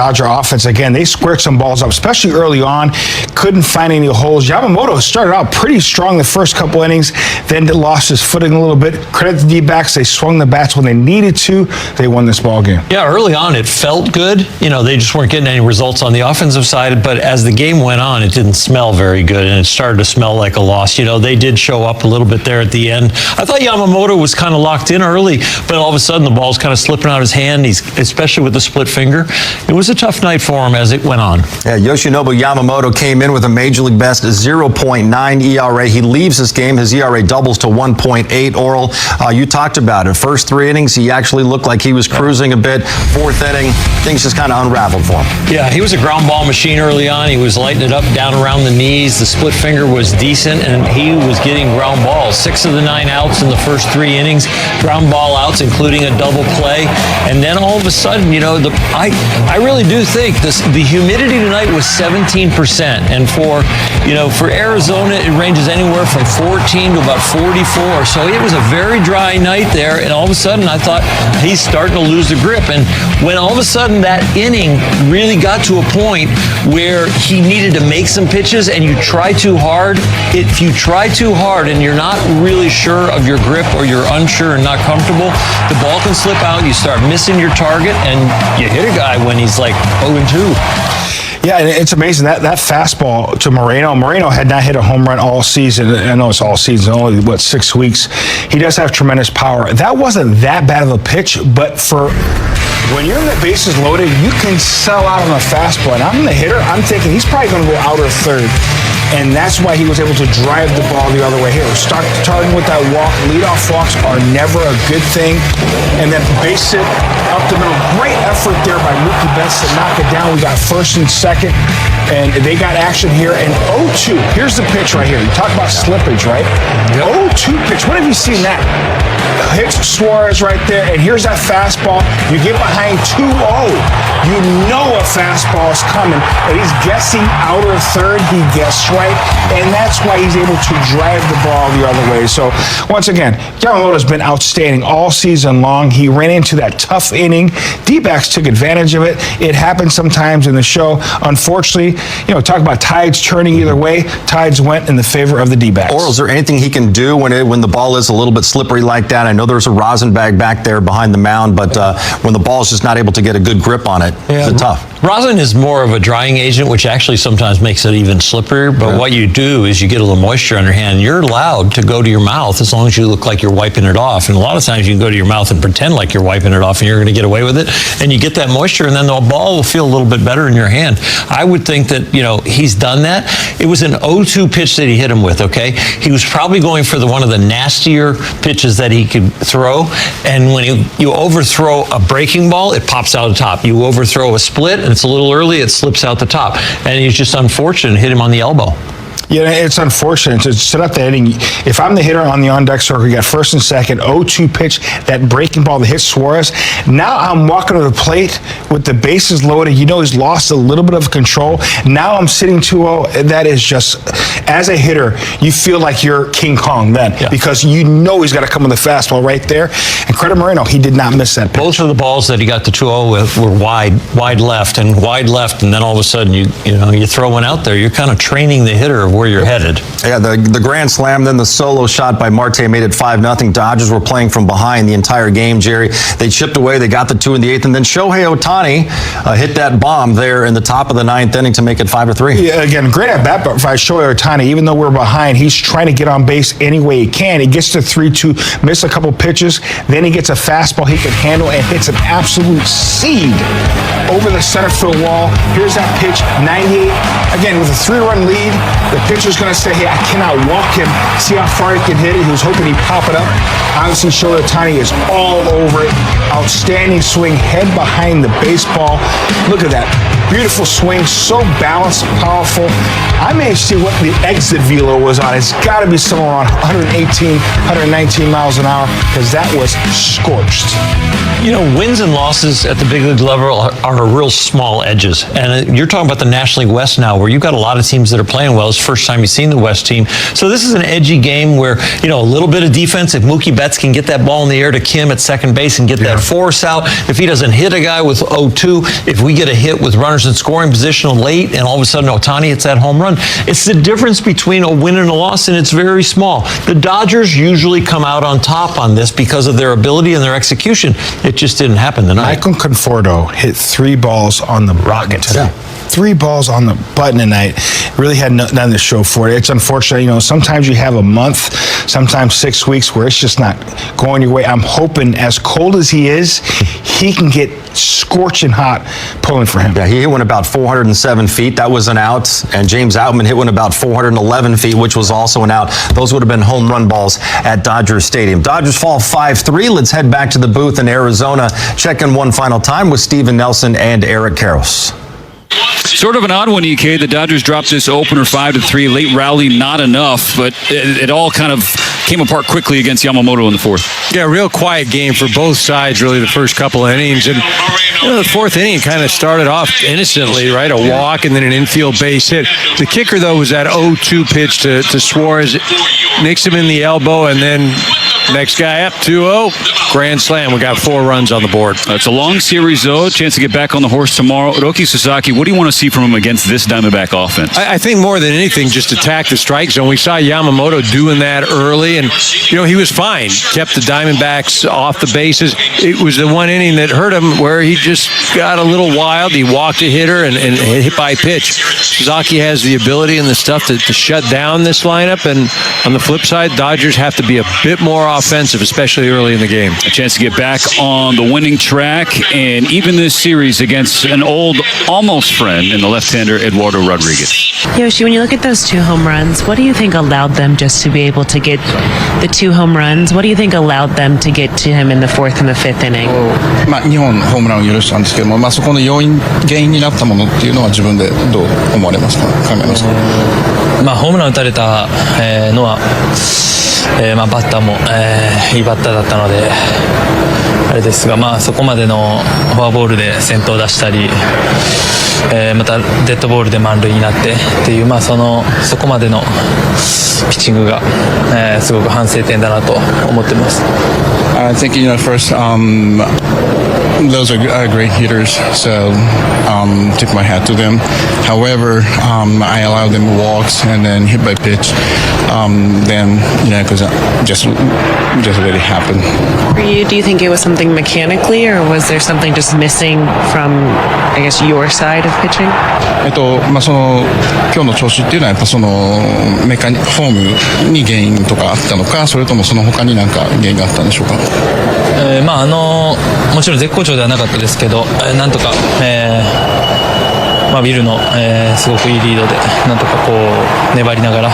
Dodger offense. Again, they squared some balls up, especially early on. Couldn't find any holes. Yamamoto started out pretty strong the first couple innings, then lost his footing a little bit. Credit the D-backs. They swung the bats when they needed to. They won this ball game. Yeah, early on it felt good. They just weren't getting any results on the offensive side, but as the game went on, it didn't smell very good, and it started to smell like a loss. They did show up a little bit there at the end. I thought Yamamoto was kind of locked in early, but all of a sudden the ball's kind of slipping out of his hand, especially with the split finger. It was a tough night for him as it went on. Yeah, Yoshinobu Yamamoto came in with a Major League best 0.9 ERA. He leaves this game. His ERA doubles to 1.8. Oral, you talked about it. First 3 innings, he actually looked like he was cruising a bit. 4th inning, things just kind of unraveled for him. Yeah, he was a ground ball machine early on. He was lighting it up down around the knees. The split finger was decent, and he was getting ground balls. 6 of the 9 outs in the first 3 innings, ground ball outs, including a double play. And then all of a sudden, I really do think the humidity tonight was 17%, and for Arizona, it ranges anywhere from 14 to about 44. So it was a very dry night there, and all of a sudden I thought he's starting to lose the grip. And when all of a sudden that inning really got to a point where he needed to make some pitches, and you try too hard, if you try too hard and you're not really sure of your grip, or you're unsure and not comfortable, the ball can slip out, you start missing your target, and you hit a guy when he's like 0-2. Yeah, and it's amazing that fastball to Moreno. Moreno had not hit a home run all season. I know it's all season, only 6 weeks. He does have tremendous power. That wasn't that bad of a pitch, but for when you're in the bases loaded, you can sell out on a fastball. And I'm the hitter. I'm thinking he's probably going to go outer third. And that's why he was able to drive the ball the other way here. Starting with that walk. Leadoff walks are never a good thing. And then base it up the middle. Great effort there by Mookie Betts to knock it down. We got first and second, and they got action here. And 0-2. Here's the pitch right here. You talk about slippage, right? 0-2 pitch. When have you seen that? Hits Suarez right there, and here's that fastball. You get behind 2-0. You know a fastball is coming, and he's guessing outer third. He guessed right, and that's why he's able to drive the ball the other way. So, once again, Yamamoto's been outstanding all season long. He ran into that tough inning. D-backs took advantage of it. It happens sometimes in the show. Unfortunately, talk about tides turning either way. Tides went in the favor of the D-backs. Or is there anything he can do when the ball is a little bit slippery like that? I know there's a rosin bag back there behind the mound, but when the ball is just not able to get a good grip on it, it's tough. Rosin is more of a drying agent, which actually sometimes makes it even slipperier. But what you do is you get a little moisture on your hand. You're allowed to go to your mouth as long as you look like you're wiping it off. And a lot of times you can go to your mouth and pretend like you're wiping it off, and you're going to get away with it. And you get that moisture, and then the ball will feel a little bit better in your hand. I would think that, he's done that. It was an 0-2 pitch that he hit him with, okay? He was probably going for one of the nastier pitches that he could throw. And when you overthrow a breaking ball, it pops out the top. You overthrow a split, and it's a little early, it slips out the top. And he's just unfortunate, hit him on the elbow. Yeah, it's unfortunate to set up that inning. If I'm the hitter on the on-deck circle, you got first and second, 0-2 pitch, that breaking ball that hits Suarez. Now I'm walking to the plate with the bases loaded. He's lost a little bit of control. Now I'm sitting 2-0. That is just, as a hitter, you feel like you're King Kong then, because he's got to come with the fastball right there. And credit Moreno, he did not miss that pitch. Both of the balls that he got the 2-0 with were wide left, and then all of a sudden you throw one out there. You're kind of training the hitter of where you're headed. Yeah, the grand slam, then the solo shot by Marte made it 5-0. Dodgers were playing from behind the entire game, Jerry. They chipped away. They got the 2 in the 8th, and then Shohei Ohtani hit that bomb there in the top of the 9th inning to make it 5-3. Yeah, again, great at bat by Shohei Ohtani. Even though we're behind, he's trying to get on base any way he can. He gets to 3-2, miss a couple pitches, then he gets a fastball he can handle and hits an absolute seed over the center field wall. Here's that pitch, 98. Again, with a 3-run lead, the pitcher's going to say, hey, I cannot walk him. See how far he can hit it. He was hoping he'd pop it up. Obviously, Shohei Ohtani is all over it. Outstanding swing, head behind the baseball. Look at that. Beautiful swing, so balanced, powerful. I may see what the exit velo was on. It's got to be somewhere around 118, 119 miles an hour because that was scorched. You know, wins and losses at the big league level are real small edges. And you're talking about the National League West now, where you've got a lot of teams that are playing well. It's the first time you've seen the West team. So this is an edgy game where, you know, a little bit of defense. If Mookie Betts can get that ball in the air to Kim at second base and get that force out, if he doesn't hit a guy with 0-2, if we get a hit with runners in scoring position late and all of a sudden Ohtani hits that home run, it's the difference between a win and a loss, and it's very small. The Dodgers usually come out on top on this because of their ability and their execution. It just didn't happen tonight. Michael Conforto hit 3 balls on the rocket today. 3 balls on the button tonight. Really had nothing to show for it. It's unfortunate, you know, sometimes you have a month, sometimes 6 weeks where it's just not going your way. I'm hoping, as cold as he is, he can get scorching hot pulling for him. Yeah, he hit one about 407 feet. That was an out. And James Outman hit one about 411 feet, which was also an out. Those would have been home run balls at Dodger Stadium. Dodgers fall 5-3. Let's head back to the booth in Arizona. Check in one final time with Steven Nelson and Eric Karros. Sort of an odd one, EK. The Dodgers dropped this opener 5-3. Late rally, not enough, but it all kind of came apart quickly against Yamamoto in the fourth. Yeah, real quiet game for both sides, really, the first couple of innings. And the fourth inning kind of started off innocently, right? A walk and then an infield base hit. The kicker, though, was that 0-2 pitch to Suarez. Nicks him in the elbow, and then next guy up, 2-0. Grand slam. We got 4 runs on the board. It's a long series, though. Chance to get back on the horse tomorrow. Roki Sasaki, what do you want to see from him against this Diamondback offense? I think more than anything, just attack the strike zone. We saw Yamamoto doing that early, and, you know, he was fine. Kept the Diamondbacks off the bases. It was the one inning that hurt him where he just got a little wild. He walked a hitter and hit by pitch. Sasaki has the ability and the stuff to shut down this lineup, and on the flip side, Dodgers have to be a bit more offensive, especially early in the game. A chance to get back on the winning track, and even this series against an old almost friend in the left-hander Eduardo Rodriguez. Yoshi, when you look at those 2 home runs, what do you think allowed them just to be able to get the 2 home runs? What do you think allowed them to get to him in the 4th and the 5th inning? 2本ホームランを許したんですけども、そこの原因になったものっていうのは自分でどう思われますか、考えますか。ホームラン打たれたのは、バッターも、いいバッターだったのであれですが、そこまでのフォアボールで先頭を出したり、またデッドボールで満塁になってっていう、そこまでのピッチングが、すごく反省点だなと思ってます。I think, first, those are great hitters, so tip my hat to them. However, I allowed them walks and then hit by pitch. Then, because just let it happen. For you, do you think it was something mechanically, or was there something just missing from, I guess, your side of pitching? その今日の調子っていうのはやっぱそのフォームに原因とかあったのか、それともその他に何か原因があったんでしょうか。もちろん絶好調ではなかったですけど、なんとか、ウィルの、すごくいいリードでなんとかこう粘りながら、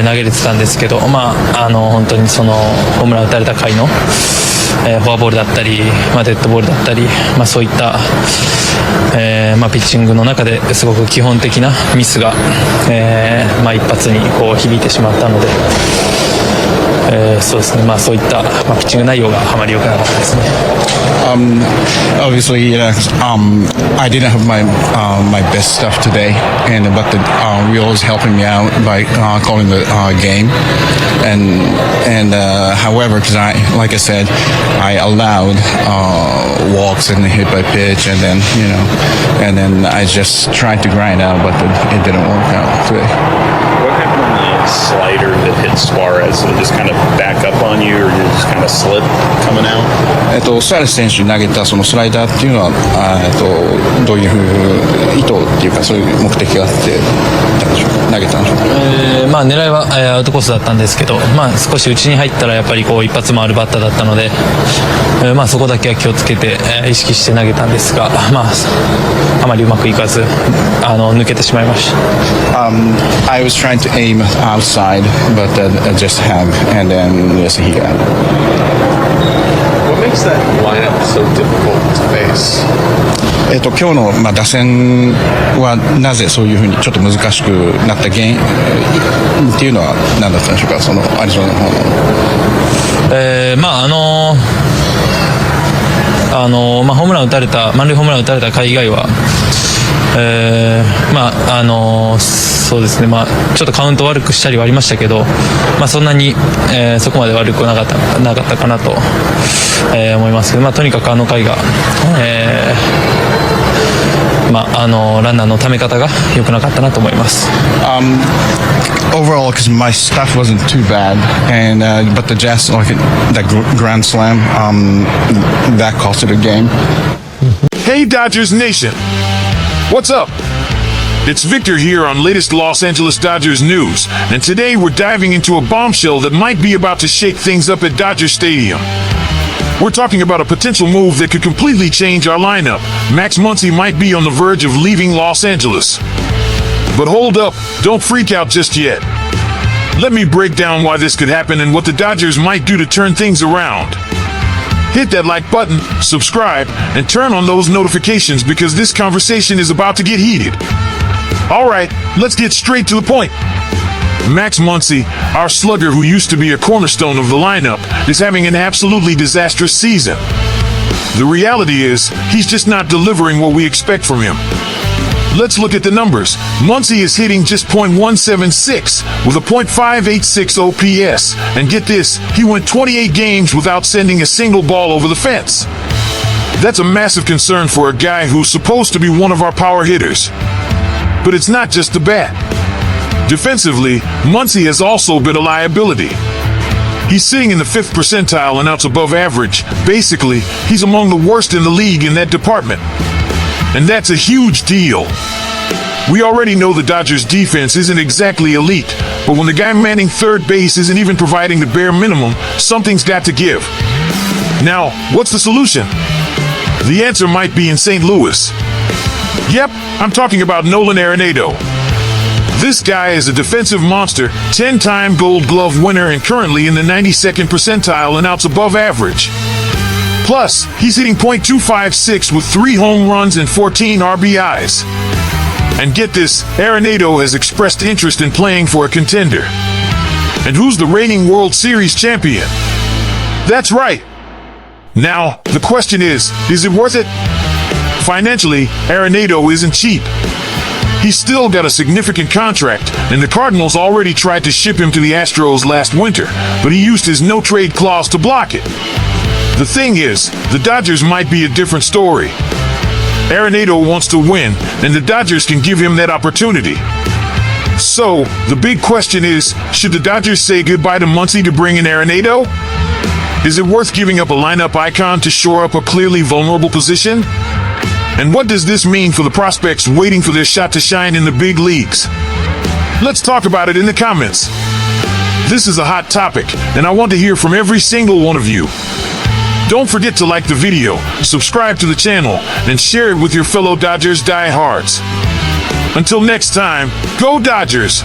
投げれてたんですけど、本当にそのホームラン打たれた回の、フォアボールだったり、デッドボールだったり、そういった、ピッチングの中ですごく基本的なミスが、一発にこう響いてしまったので、そうですね、そういった、ピッチング内容があまり良くなかったですね。Obviously, I didn't have my best stuff today, but the Rio is helping me out by calling the game. And however, because like I said, I allowed walks and hit by pitch, and then I just tried to grind out, but it didn't work out today. What happened on the slider that hit Suarez? Did it just kind of back up on you, or did it just kind of slip coming out? スアレス選手に投げたそのスライダーっていうのは、どういう意図っていうか、そういう目的があって投げたんでしょうか。狙いはアウトコースだったんですけど、少し内に入ったらやっぱりこう一発もあるバッターだったので、そこだけは気をつけて、意識して投げたんですが、あまりうまくいかず、抜けてしまいました。I was trying to aim outside, but just have, and then yes, he got it. makes that lineup so difficult to face? 今日の、打線はなぜそういうふうにちょっと難しくなった原因っていうのは何だったんでしょうか、そのアリゾナの方の。ホームラン打たれた満塁ホームラン打たれた回以外は、そうですね、ちょっとカウント悪くしたりはありましたけど、そんなに、そこまで悪くなかったかなと、思いますけど、とにかくあの回が、ランナーのため方が良くなかったなと思います。Overall, because my stuff wasn't too bad, and but the Jazz, that grand slam, that cost it a game. Hey Dodgers Nation, what's up? It's Victor here on latest Los Angeles Dodgers news, and today we're diving into a bombshell that might be about to shake things up at Dodger Stadium. We're talking about a potential move that could completely change our lineup. Max Muncy might be on the verge of leaving Los Angeles. But hold up, don't freak out just yet. Let me break down why this could happen and what the Dodgers might do to turn things around. Hit that like button, subscribe, and turn on those notifications because this conversation is about to get heated. Alright, let's get straight to the point. Max Muncy, our slugger who used to be a cornerstone of the lineup, is having an absolutely disastrous season. The reality is, he's just not delivering what we expect from him. Let's look at the numbers. Muncy is hitting just .176 with a .586 OPS. And get this, he went 28 games without sending a single ball over the fence. That's a massive concern for a guy who's supposed to be one of our power hitters. But it's not just the bat. Defensively, Muncy has also been a liability. He's sitting in the 5th percentile and outs above average. Basically, he's among the worst in the league in that department. And that's a huge deal. We already know the Dodgers' defense isn't exactly elite, but when the guy manning third base isn't even providing the bare minimum, something's got to give. Now, what's the solution? The answer might be in St. Louis. Yep, I'm talking about Nolan Arenado. This guy is a defensive monster, 10-time Gold Glove winner and currently in the 92nd percentile and outs above average. Plus, he's hitting .256 with 3 home runs and 14 RBIs. And get this, Arenado has expressed interest in playing for a contender. And who's the reigning World Series champion? That's right. Now, the question is it worth it? Financially, Arenado isn't cheap. He's still got a significant contract, and the Cardinals already tried to ship him to the Astros last winter, but he used his no-trade clause to block it. The thing is, the Dodgers might be a different story. Arenado wants to win, and the Dodgers can give him that opportunity. So, the big question is, should the Dodgers say goodbye to Muncy to bring in Arenado? Is it worth giving up a lineup icon to shore up a clearly vulnerable position? And what does this mean for the prospects waiting for their shot to shine in the big leagues? Let's talk about it in the comments. This is a hot topic, and I want to hear from every single one of you. Don't forget to like the video, subscribe to the channel, and share it with your fellow Dodgers diehards. Until next time, go Dodgers!